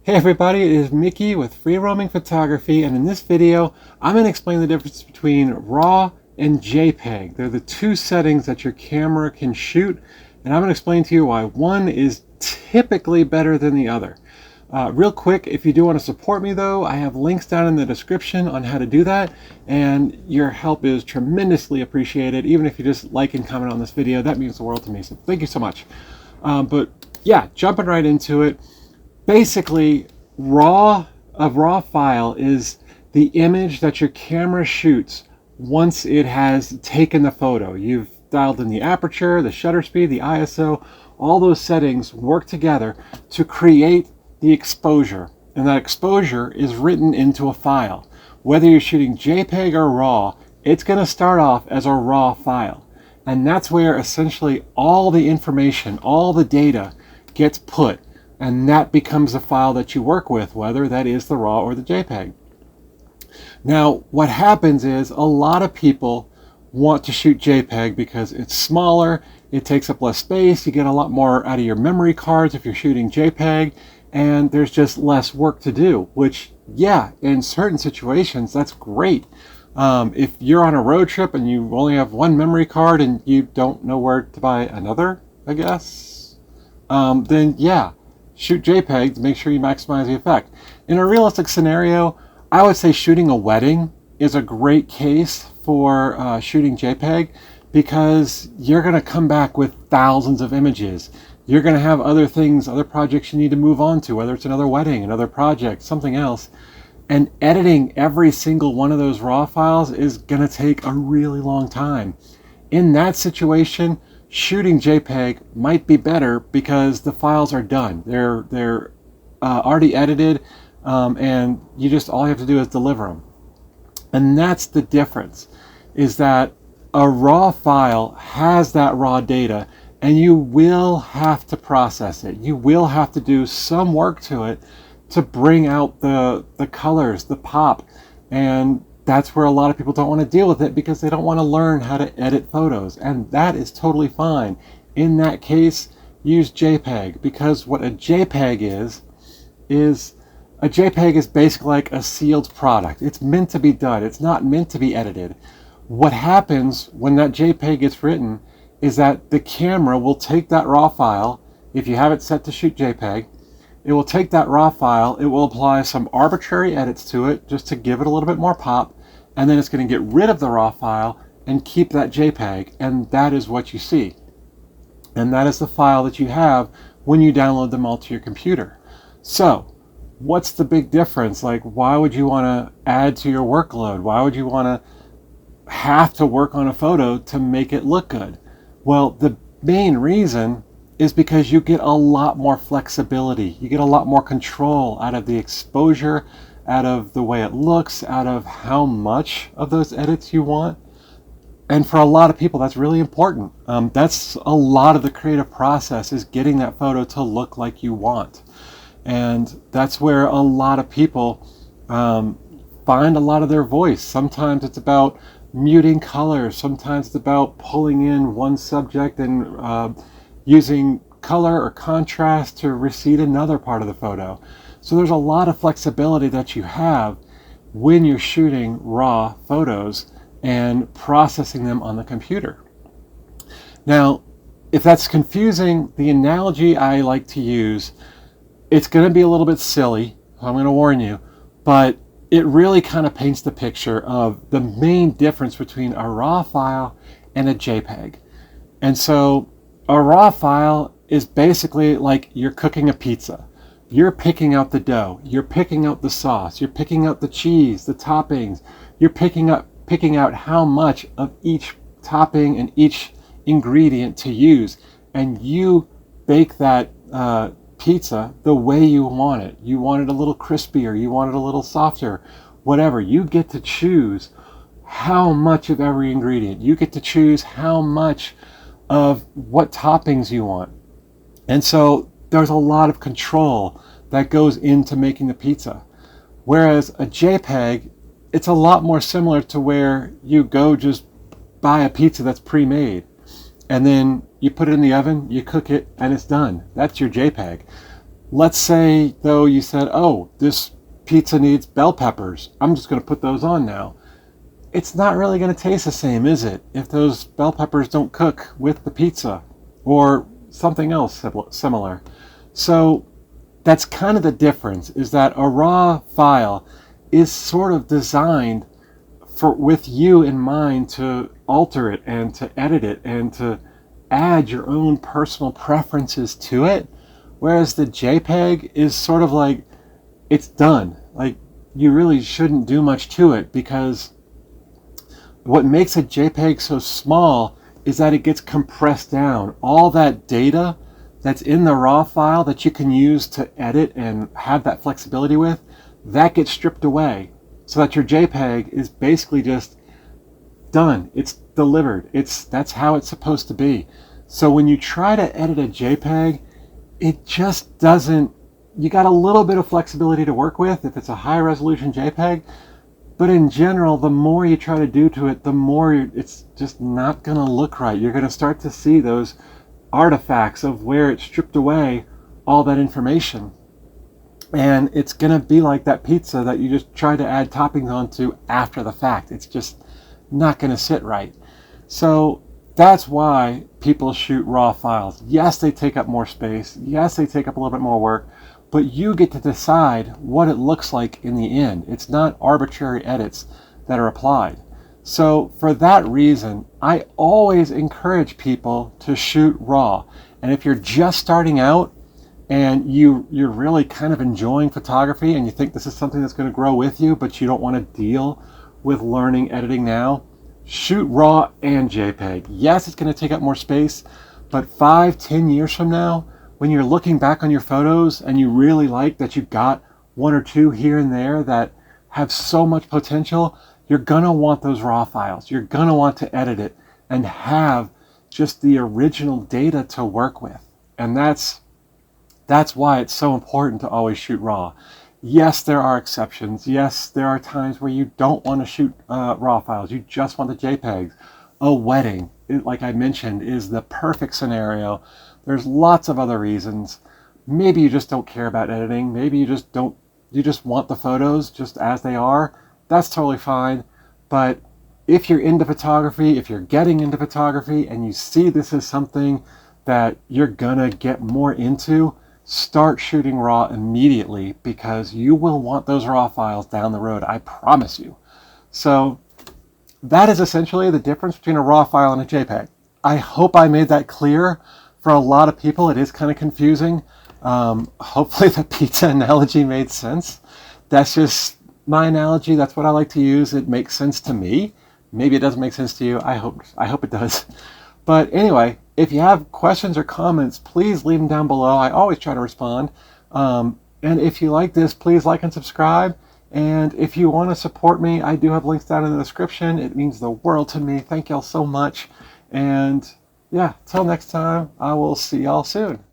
Hey everybody, it is Mickey with Free Roaming Photography, and in this video I'm going to explain the difference between RAW and JPEG. They're the two settings that your camera can shoot, and I'm going to explain to you why one is typically better than the other. Real quick, if you do want to support me though, I have links down in the description on how to do that, and your help is tremendously appreciated. Even if you just like and comment on this video, that means the world to me, so thank you so much. But yeah, jumping right into it. Basically, a raw file is the image that your camera shoots once it has taken the photo. You've dialed in the aperture, the shutter speed, the ISO, all those settings work together to create the exposure. And that exposure is written into a file. Whether you're shooting JPEG or RAW, it's going to start off as a RAW file. And that's where essentially all the information, all the data gets put. And that becomes the file that you work with, whether that is the RAW or the JPEG. Now, what happens is a lot of people want to shoot JPEG because it's smaller, it takes up less space, you get a lot more out of your memory cards if you're shooting JPEG, and there's just less work to do, which, yeah, in certain situations, that's great. If you're on a road trip and you only have one memory card and you don't know where to buy another, I guess, then yeah, shoot JPEG to make sure you maximize the effect. In a realistic scenario, I would say shooting a wedding is a great case for shooting JPEG because you're going to come back with thousands of images. You're going to have other things, other projects you need to move on to, whether it's another wedding, another project, something else. And editing every single one of those RAW files is going to take a really long time. In that situation, shooting JPEG might be better because the files are done. They're already edited, and you just all you have to do is deliver them. And that's the difference, is that a RAW file has that raw data, and you will have to process it. You will have to do some work to it to bring out the colors, the pop, and that's where a lot of people don't want to deal with it because they don't want to learn how to edit photos, and that is totally fine. In that case, use JPEG, because what a JPEG is a JPEG is basically like a sealed product. It's meant to be done. It's not meant to be edited. What happens when that JPEG gets written is that the camera will take that RAW file, if you have it set to shoot JPEG, it will take that RAW file, it will apply some arbitrary edits to it just to give it a little bit more pop, and then it's going to get rid of the RAW file and keep that JPEG, and that is what you see. And that is the file that you have when you download them all to your computer. So, what's the big difference? Like, why would you want to add to your workload? Why would you want to have to work on a photo to make it look good? Well, the main reason is because you get a lot more flexibility. You get a lot more control out of the exposure, out of the way it looks, out of how much of those edits you want. And for a lot of people, that's really important. That's a lot of the creative process, is getting that photo to look like you want. And that's where a lot of people find a lot of their voice. Sometimes it's about muting colors. Sometimes it's about pulling in one subject and using color or contrast to recede another part of the photo. So there's a lot of flexibility that you have when you're shooting RAW photos and processing them on the computer. Now, if that's confusing, the analogy I like to use, it's going to be a little bit silly, I'm going to warn you, but it really kind of paints the picture of the main difference between a RAW file and a JPEG. And so a RAW file is basically like you're cooking a pizza. You're picking out the dough, you're picking out the sauce, you're picking out the cheese, the toppings, you're picking out how much of each topping and each ingredient to use, and you bake that pizza the way you want it. You want it a little crispier, you want it a little softer, whatever. You get to choose how much of every ingredient. You get to choose how much of what toppings you want. And so there's a lot of control that goes into making the pizza. Whereas a JPEG, it's a lot more similar to where you go just buy a pizza that's pre-made, and then you put it in the oven, you cook it, and it's done. That's your JPEG. Let's say, though, you said, oh, this pizza needs bell peppers. I'm just going to put those on now. It's not really going to taste the same, is it, if those bell peppers don't cook with the pizza or something else similar? So that's kind of the difference, is that a raw file is sort of designed with you in mind to alter it and to edit it and to add your own personal preferences to it. Whereas the JPEG is sort of like, it's done. Like, you really shouldn't do much to it, because what makes a JPEG so small is that it gets compressed down. All that data that's in the raw file that you can use to edit and have that flexibility with, that gets stripped away, so that your JPEG is basically just done. It's delivered. That's how it's supposed to be. So when you try to edit a JPEG, it just doesn't, you got a little bit of flexibility to work with if it's a high resolution JPEG, but in general, the more you try to do to it, the more it's just not going to look right. You're going to start to see those artifacts of where it stripped away all that information. And it's going to be like that pizza that you just try to add toppings onto after the fact. It's just not going to sit right. So that's why people shoot raw files. Yes, they take up more space. Yes, they take up a little bit more work, but you get to decide what it looks like in the end. It's not arbitrary edits that are applied. So for that reason, I always encourage people to shoot raw. And if you're just starting out and you're really kind of enjoying photography and you think this is something that's going to grow with you, but you don't want to deal with learning editing now, shoot raw and JPEG. Yes, it's going to take up more space, but 5-10 years from now, when you're looking back on your photos and you really like that you got one or two here and there that have so much potential, you're going to want those raw files. You're going to want to edit it and have just the original data to work with. And that's why it's so important to always shoot raw. Yes, there are exceptions. Yes, there are times where you don't want to shoot raw files. You just want the JPEGs. A wedding, like I mentioned, is the perfect scenario. There's lots of other reasons. Maybe you just don't care about editing. Maybe you just want the photos just as they are. That's totally fine. But if you're into photography, if you're getting into photography and you see this as something that you're gonna get more into, start shooting raw immediately, because you will want those raw files down the road, I promise you. So that is essentially the difference between a raw file and a JPEG. I hope I made that clear. For a lot of people, it is kind of confusing. Hopefully the pizza analogy made sense. That's just my analogy. That's what I like to use. It makes sense to me. Maybe it doesn't make sense to you. I hope it does. But anyway, if you have questions or comments, please leave them down below. I always try to respond. And if you like this, please like and subscribe. And if you want to support me, I do have links down in the description. It means the world to me. Thank y'all so much. And yeah, till next time, I will see y'all soon.